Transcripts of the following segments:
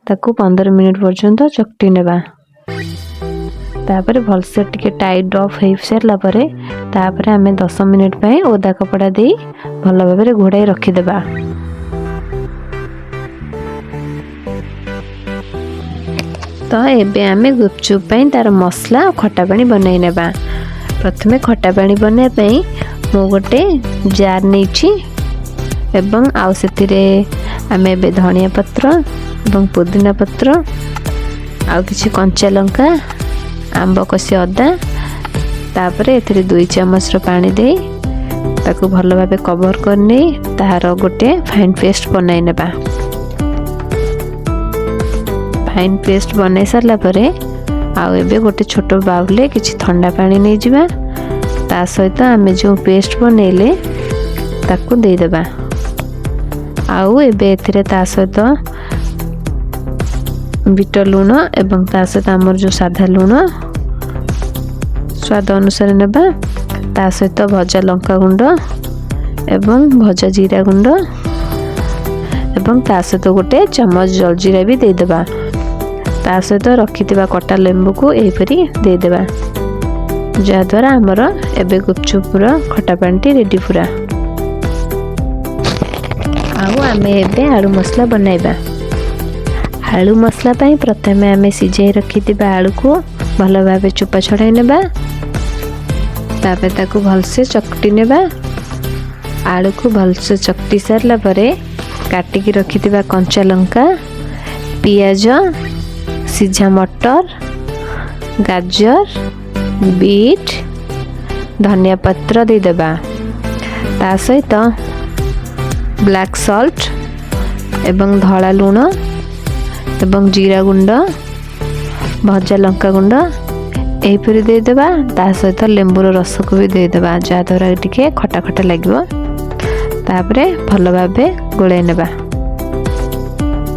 ताकू 15 मिनिट पर्यंत चकटी नेबा। तापर भलसे टिके टाइट ऑफ हो सारा पर तापर आम 10 मिनिट पे ओदा कपड़ा दे भल भाव घोड़ाई रखीदेबा। तो एबे आमे गुपचुप तार मसला खटा पानी बनई नेबा। प्रथमे खटा पानी बनने मु गोटे जार नहीं एवं आउ से आमे एबे धनिया पत्र एवं पुदीना पत्र आउ किछि कंचा लंका आंब कषि अदा तापर एथिरे 2 चम्मच पानी दे ताकू भल भाबे कवर करने तार गोटे फाइन पेस्ट बनाई नेबा। फाइन पेस्ट बनई सारला परे आउ एबे गोटे छोट बाउल किछि ठंडा पानी नहीं जिबा। ता सहित आमे जो पेस्ट बनैले ताकू दे देबा। आउ एबे एथिरे ता सहित बिट लूण एवं ता सहित हमर जो साधा लूण स्वाद अनुसार नेबा। ता सहित भजा लंका गुंड एवं भजा जीरा गुंड एवं ता सहित गोटे चम्मच जलजीरा भी दे देबा। ता सहित रखिथिबा कटा लेंबू को एपरी दे देबा जा द्वारा हमर एबे गुपचुप खटा पानी रेडी पूरा। आउ आमे एबे आलू मसला बनाइबा। आलू मसला पाई प्रथमे आमे सिझाई रखिथिबा आलू को भल भाबे चोपा छड़ाई नेबा। तापर ताकू भलसे चकटी नेबा। आलू को भलसे चकटी सारला परे काटिकी रखिथिबा कंचा लंका पियाज सिझा मटर गाजर बीट धनिया पत्र दे देबा। ता सहित ब्लैक सॉल्ट एवं धला लूण एवं जीरा गुंड भजा लंका गुंड एपरी दे देबा। ता सहित लेंबूर रस को भी दे देबा जा द्वारा टिके खटा खटा लागिवो। तापरे भल भाबे गोळाई नेबा।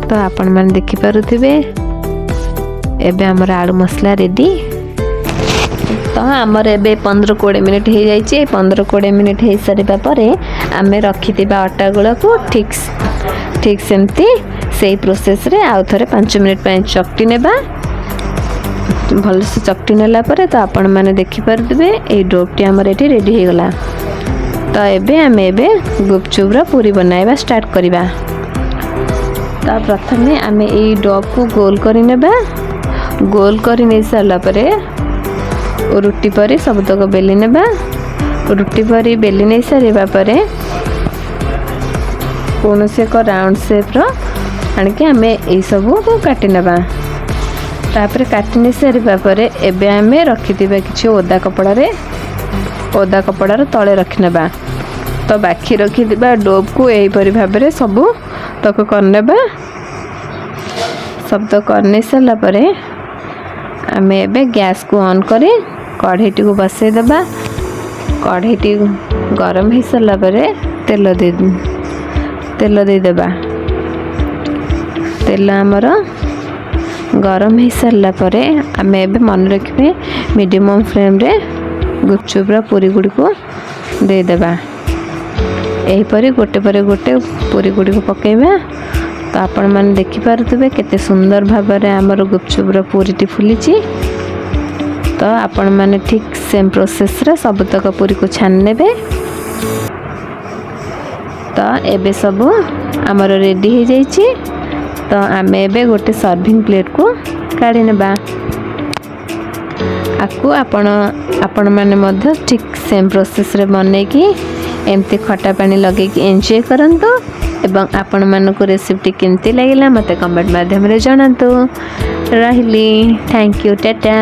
तो आपण मान देखि पारुथिबे एबे हमर आलू मसला रेडी। तो आमर एबे 15-20 मिनिट हो जाइए। 15-20 मिनिट हो सारा पर आम रखिथिबा अटा गुला को ठीक सेमती से प्रोसेस रे आउ थरे 5 मिनिट पे चकटी नेबा। भल से चकटी नेला पर तो आपण माने देखि पारदिबे ए डोटी हमर एठी रेडी हो गला। तो एबे आम एबे गुपचुप रा पूरी बनाइबा स्टार्ट करिबा। तो प्रथमे आम ए डो को गोल करि नेबा। गोल करि नै सारला परे रुटी परी सबतक बेली नेबा। रुटी परी बेली नहीं सारा पर कौन से एक राउंड शेप आणिकी आम यही सब को काटी नेबा। तापर काटी नहीं सारा पर एबे आम रखिथिबा किछि ओदा कपड़ार तले रखी नेबा। तो बाकी रखिथिबा डोब को यही परी भाबरे सब तक करनेबा। सब तक करने सारा पर आम एबे गैस को ऑन करी कढ़ई को बसई देबा। कढ़ई गरम हो सारा पर तेल दे देबा। तेल आमर गरम हो सारा पर आम एबे मन रखिबे मीडियम फ्लेम रे गुपचुप पूरी गुड़ी को दे देबा। एही परी गोटे पर गोटे पूरी गुड़ी को पकेबा। तो आपण माने देखि पारुथिबे केते सुंदर भाव रे हमर गुपचुप पूरी फुलीची। तो आपण माने ठीक सेम प्रोसेस रे सब तक पूरी को छान नेबे। तो एबे सब हमर रेडी हो जाइछि। तो आम एबे गोटे सर्विंग प्लेट को काढी नेबा। आकु आपण माने मध्य ठीक सेम प्रोसेस रे बनेकी एमती खटा पानी लगे कि एंजॉय करंतु। एवं आपण मानको रेसिपी केमती लागिला मते कमेंट माध्यम रे जणांतु। रहिली थैंक यू टाटा।